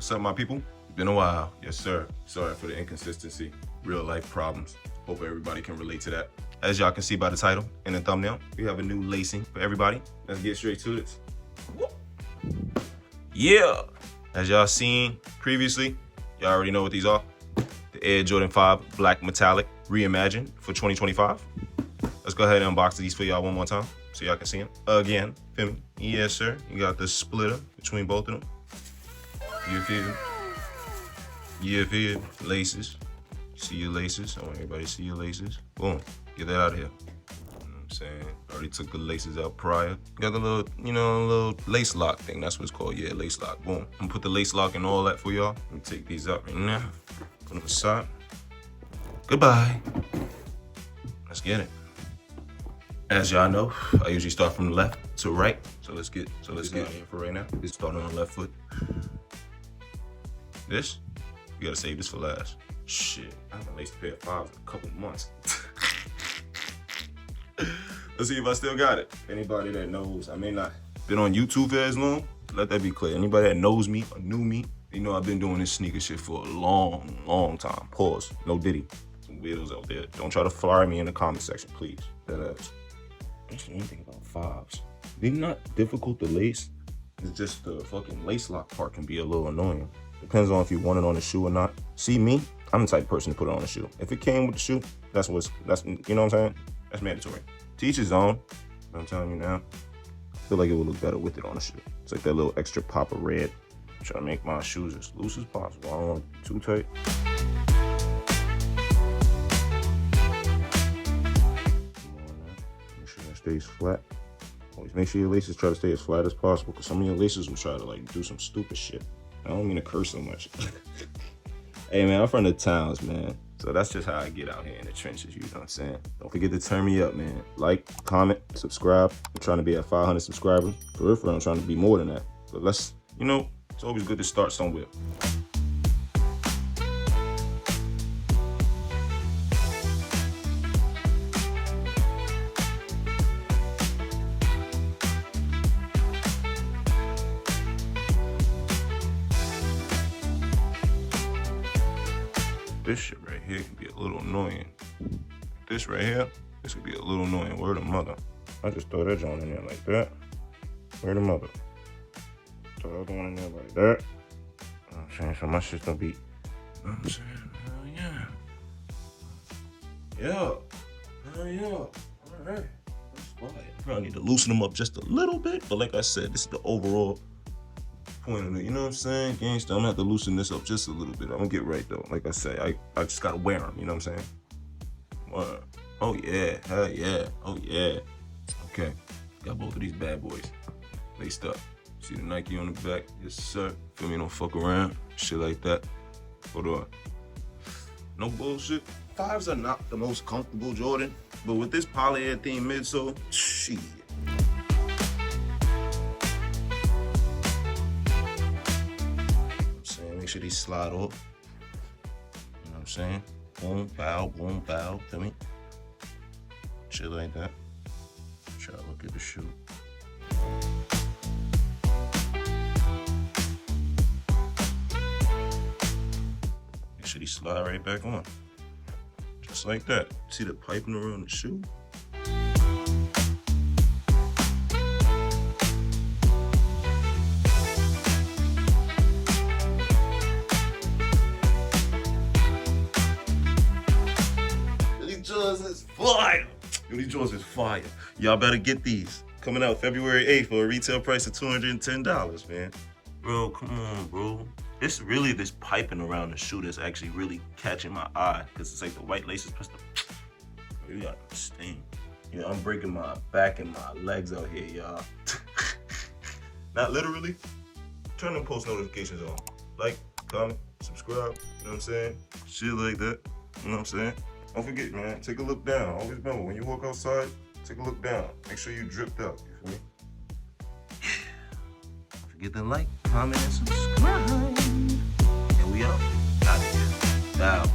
What's up, my people? It's been a while. Yes, sir. Sorry for the inconsistency. Real life problems. Hope everybody can relate to that. As y'all can see by the title and the thumbnail, we have a new lacing for everybody. Let's get straight to this. Yeah! As y'all seen previously, y'all already know what these are. The Air Jordan 5 Black Metallic Reimagined for 2025. Let's go ahead and unbox these for y'all one more time so y'all can see them. Again, feel me? Yes, sir. You got the splitter between both of them. You feel me? You feel me? Laces. See your laces. I want everybody to see your laces. Boom. Get that out of here. You know what I'm saying? Already took the laces out prior. Got the little, little lace lock thing. That's what it's called. Yeah, lace lock. Boom. I'm gonna put the lace lock and all that for y'all. Let me take these out right now. Put them aside. Goodbye. Let's get it. As y'all know, I usually start from the left to right. So let's get here for right now. Let's start on the left foot. This, you gotta save this for last. Shit, I haven't laced a pair of 5s in a couple months. Let's see if I still got it. Anybody that knows, I may not been on YouTube for as long, let that be clear. Anybody that knows me or knew me, you know I've been doing this sneaker shit for a long time. Pause, no diddy. Some weirdos out there. Don't try to fire me in the comment section, please. That ass. That's the only thing about 5s. They're not difficult to lace. It's just the fucking lace lock part can be a little annoying. Depends on if you want it on the shoe or not. See me, I'm the type of person to put it on the shoe. If it came with the shoe, that's you know what I'm saying? That's mandatory. To each his own, I'm telling you now. I feel like it would look better with it on the shoe. It's like that little extra pop of red. I'm trying to make my shoes as loose as possible. I don't want it too tight. Come on now. Make sure it stays flat. Always make sure your laces try to stay as flat as possible, because some of your laces will try to like do some stupid shit. I don't mean to curse so much. Hey man, I'm from the towns, man. So that's just how I get out here in the trenches, you know what I'm saying? Don't forget to turn me up, man. Like, comment, subscribe. I'm trying to be at 500 subscribers. For real, I'm trying to be more than that. But let's, it's always good to start somewhere. This shit right here can be a little annoying. This right here, this could be a little annoying. Word of mother. I just throw that joint in there like that. Word of mother. Throw the other one in there like that. You know what I'm saying? So my shit's gonna be, you know what I'm saying? Hell yeah. Yeah. Hell yeah. All right. That's fine. Probably need to loosen them up just a little bit. But like I said, this is the overall point of it, you know what I'm saying? Gangsta, I'm gonna have to loosen this up just a little bit. I'm gonna get right though. Like I say, I just gotta wear them, you know what I'm saying? What? Oh yeah, hell yeah, oh yeah. Okay, got both of these bad boys laced up. See the Nike on the back? Yes sir. Feel me, don't fuck around, shit like that. Hold on. No bullshit. 5s are not the most comfortable Jordan, but with this polyurethane midsole, shit. Make sure these slide off. You know what I'm saying? Boom, bow, feel me? Shit like that. Try to look at the shoe. Make sure these slide right back on. Just like that. See the piping around the shoe? Is fire. These drawers is fire. Y'all better get these. Coming out February 8th for a retail price of $210, man. Bro, come on, bro. It's really this piping around the shoe that's actually really catching my eye, because it's like the white laces plus the, you got a stain. Yeah, I'm breaking my back and my legs out here, y'all. Not literally. Turn them post notifications on. Like, comment, subscribe, you know what I'm saying? Shit like that, you know what I'm saying? Don't forget, man, take a look down. Always remember, when you walk outside, take a look down. Make sure you dripped out, you feel me? Don't forget to like, comment, and subscribe. And we out. Out of here. Out.